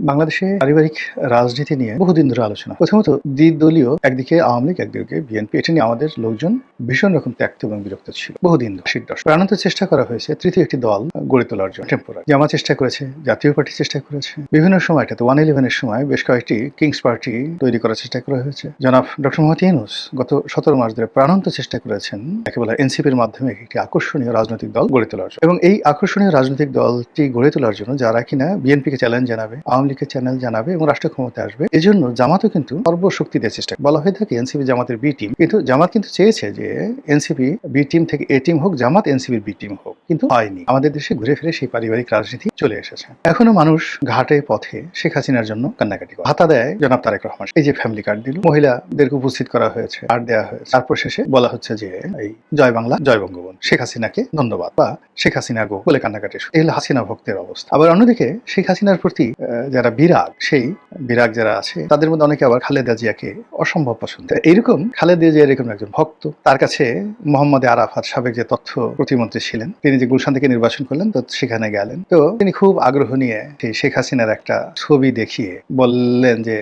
বাংলাদেশে পারিবারিক রাজনীতি নিয়ে বহুদিন ধরে আলোচনা। প্রথমত দ্বিদলীয়, একদিকে আওয়ামী লীগ, একদিকে বিএনপি। এটা নিয়ে আমাদের লোকজন ভীষণ রকম ত্যক্ত এবং বিরক্ত ছিল বহুদিন ধরে। ৮০ দশক প্রাণান্ত চেষ্টা করা হয়েছে তৃতীয় একটি দল গড়ে তোলার জন্য। টেম্পোরারি জামাত চেষ্টা করেছে, জাতীয় পার্টি চেষ্টা করেছে, বিভিন্ন সময়টাতে 111-এর সময় বেশ কয়েকটি কিংস পার্টি তৈরি করার চেষ্টা করা হয়েছে। জনাব ডক্টর মোহাম্মদ ইউনূস গত ১৭ মাস ধরে প্রাণান্ত চেষ্টা করেছেন একেবারে এনসিপির মাধ্যমে একটি আকর্ষণীয় রাজনৈতিক দল গড়ে তোলার জন্য। এবং এই আকর্ষণীয় রাজনৈতিক দলটি গড়ে তোলার জন্য যারা কিনা বিএনপিকে চ্যালেঞ্জ জানাবে, আওয়ামী লীগকে চ্যালেঞ্জ জানাবে এবং রাষ্ট্র ক্ষমতায় আসবে, এজন্য জামাতও কিন্তু সর্বশক্তি দিয়ে চেষ্টা বলা হয়ে থাকে এনসিপি জামাতের বি টিম। কিন্তু জামাত কিন্তু চেয়েছে যে এনসিপি বি টিম থেকে এ টিম হোক, জামাত এনসিপির বি টিম হোক, কিন্তু হয়নি। আমাদের দেশে ঘুরে ফিরে সেই পারিবারিক রাজনীতি চলে এসেছে। এখনো মানুষ ঘাটে পথে শেখ হাসিনার জন্য কান্নাকাটি করে। ভাতা দেয় জনাব তারেক রহমান, এই যে ফ্যামিলি কার্ড দিল, মহিলাদেরকে উপস্থিত করা হয়েছে, কার্ড দেওয়া হয়েছে, তারপর শেষে বলা হচ্ছে যে এই জয় বাংলা, জয় বঙ্গবন্ধু, শেখ হাসিনাকে ধন্যবাদ বা শেখ হাসিনা গো বলে কান্নাকাটি শুরু। এই হলো হাসিনা ভক্তের অবস্থা। আবার অন্যদিকে শেখ হাসিনার প্রতি যারা বিরাগ, সেই বিরাগ যারা আছে তাদের মধ্যে অনেকে আবার খালেদা জিয়াকে অসম্ভব পছন্দ। এইরকম খালেদা জিয়া এরকম একজন ভক্ত, তার কাছে মোহাম্মদ আরাফাত সাবেক যে তথ্য প্রতিমন্ত্রী ছিলেন, তিনি যে গুলশান থেকে নির্বাচন করলেন, তো সেখানে গেলেন, তো তিনি খুব আগ্রহ নিয়ে সেই শেখ হাসিনার একটা ছবি দেখিয়ে বললেন যে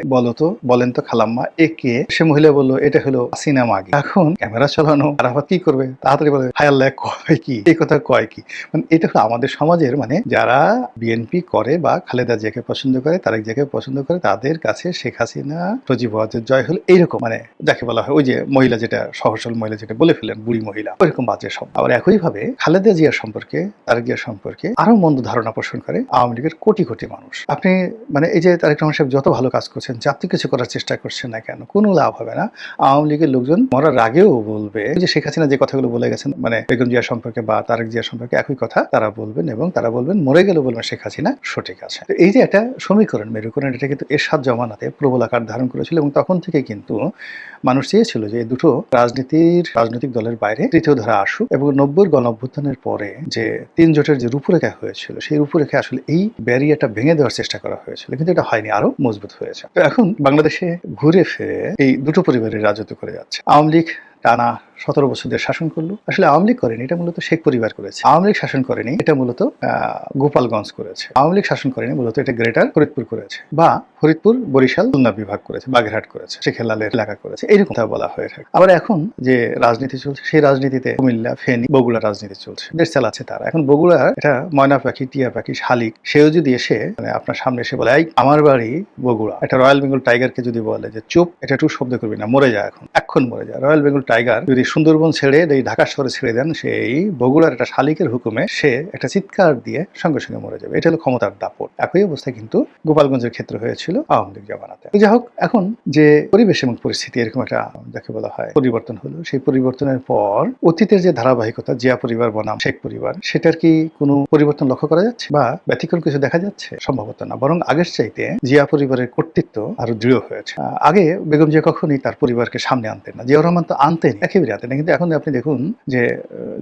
বলেন তো খালাম্মা একে। সে মহিলা বলল এটা হলো হাসিনা মাগি। এখন ক্যামেরা চালানো, আরাফাত কি করবে, তাড়াতাড়ি বলে হায় আল্লাহ কয় কি, এই কথা কয় কি। মানে এটা হলো আমাদের সমাজের, মানে যারা বিএনপি করে বা খালেদা জিয়াকে পছন্দ করে, তারেক জিয়াকে পছন্দ করে, তাদের কাছে শেখ হাসিনা সজীব ওয়াজেদ জয় হলো এইরকম, মানে যাকে বলা হয় ওই যে মহিলা যেটা সহসল মহিলা যেটা বলে ফেলেন বুড়ি মহিলা, ওইরকম বাজে সব। আবার একইভাবে খালেদা জিয়ার সম্পর্কে, তারেক জিয়ার সম্পর্কে আরো মন্দ ধারণা পোষণ করে আওয়ামী লীগের কোটি কোটি মানুষ। আপনি মানে এই যে তারেক রহমান সাহেব যত ভালো কাজ করছেন, যাতে কিছু করার চেষ্টা করছেন না কেন, কোনো লাভ হবে না। আওয়ামী লীগের লোকজন মরার আগেও বলবে যে শেখ হাসিনা যে কথাগুলো বলে গেছেন, মানে বেগম জিয়া সম্পর্কে বা তারেক জিয়া সম্পর্কে একই কথা তারা বলবেন, এবং তারা বলবেন মরে গেলেও বলবেন শেখ হাসিনা সঠিক আছে। তো এই যে একটা সমীকরণ, মেরুকরণ, এটা কিন্তু এরশাদ জমানাতে প্রবল আকার ধারণ করেছিল, এবং তখন থেকে কিন্তু মানুষ চেয়েছিল যে দুটো রাজনৈতিক দলের বাইরে তৃতীয় ধারা আসুক, এবং ৯০-র গণঅভ্যুত্থানের পরে যে ৩ জোটের যে রূপরেখা হয়েছিল, সেই রূপরেখা আসলে এই ব্যারিয়ারটা ভেঙে দেওয়ার চেষ্টা করা হয়েছিল, কিন্তু এটা হয়নি, আরো মজবুত হয়েছে। তো এখন বাংলাদেশে ঘুরে ফিরে এই দুটো পরিবারের রাজত্ব করে যাচ্ছে। আওয়ামী লীগ টানা ১৭ বছর ধরে শাসন করলো। আসলে আওয়ামী লীগ করেনি, এটা মূলত শেখ পরিবার করেছে। আওয়ামী লীগ শাসন করেনি, এটা মূলত গোপালগঞ্জ করেছে। আওয়ামী লীগ শাসন করেনি, মূলত এটা গ্রেটার ফরিদপুর করেছে, বা ফরিদপুর, বরিশাল, খুলনা বিভাগ করেছে, বাগেরহাট করেছে, শেখেলালের এলাকা করেছে, এরকম বলা হয়ে থাকে। আবার এখন যে রাজনীতি চলছে, সেই রাজনীতিতে কুমিল্লা, ফেনী, বগুড়া রাজনীতি চলছে, দেশ চালাচ্ছে তারা। এখন বগুড়া এটা ময়না পাখি, টিয়া পাখি, শালিক, সেও যদি এসে মানে আপনার সামনে এসে বলে এই আমার বাড়ি বগুড়া, একটা রয়্যাল বেঙ্গল টাইগারকে যদি বলে যে চুপ, এটা একটু শব্দ করবি না, মরে যায়, এখন মরে যায়। রয়্যাল বেঙ্গল টাইগার যদি সুন্দরবন ছেড়ে এই ঢাকা শহরে ছেড়ে দেন, সেই বগুড়ার একটা শালিকের হুকুমে সে একটা চিৎকার দিয়ে সঙ্গে সঙ্গে মরে যাবে। এটা হলো ক্ষমতার দাপট। একই অবস্থা কিন্তু গোপালগঞ্জের ক্ষেত্রে হয়েছিল আওয়ামী লীগ জামানাতে। যাই হোক, এখন যে পরিবেশ এবং পরিস্থিতি এরকম একটা যাকে বলা হয় পরিবর্তন হলো, সেই পরিবর্তনের পর অতীতের যে ধারাবাহিকতা, জিয়া পরিবার বনাম শেখ পরিবার, সেটার কি কোনো পরিবর্তন লক্ষ্য করা যাচ্ছে বা ব্যতিক্রম কিছু দেখা যাচ্ছে? সম্ভবত না, বরং আগের চাইতে জিয়া পরিবারের কর্তৃত্ব আরো দৃঢ় হয়েছে। আগে বেগম জিয়া কখনই তার পরিবারকে সামনে আনতেন না, জিয়াউর রহমান তো আনতেন, একেবারে আনতেন না, কিন্তু এখন আপনি দেখুন যে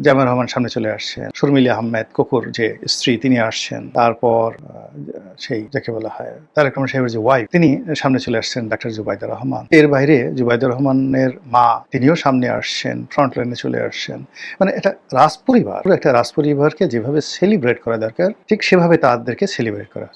জামাল রহমান সামনে চলে আসছেন, শর্মিলা আহমেদ কোকর যে স্ত্রী তিনি আসছেন, তারপর সেই যাকে বলা হয় তারেক রহমান সাহেবের যে ওয়াইফ, তিনি সামনে চলে আসছেন, ডাক্তার জুবাইদা রহমান। এর বাইরে জুবাইদা রহমানের মা, তিনিও সামনে আসছেন, ফ্রন্ট লাইনে চলে আসছেন। মানে এটা রাজপরিবার, একটা রাজপরিবারকে যেভাবে সেলিব্রেট করা দরকার, ঠিক সেভাবে তাদেরকে সেলিব্রেট করা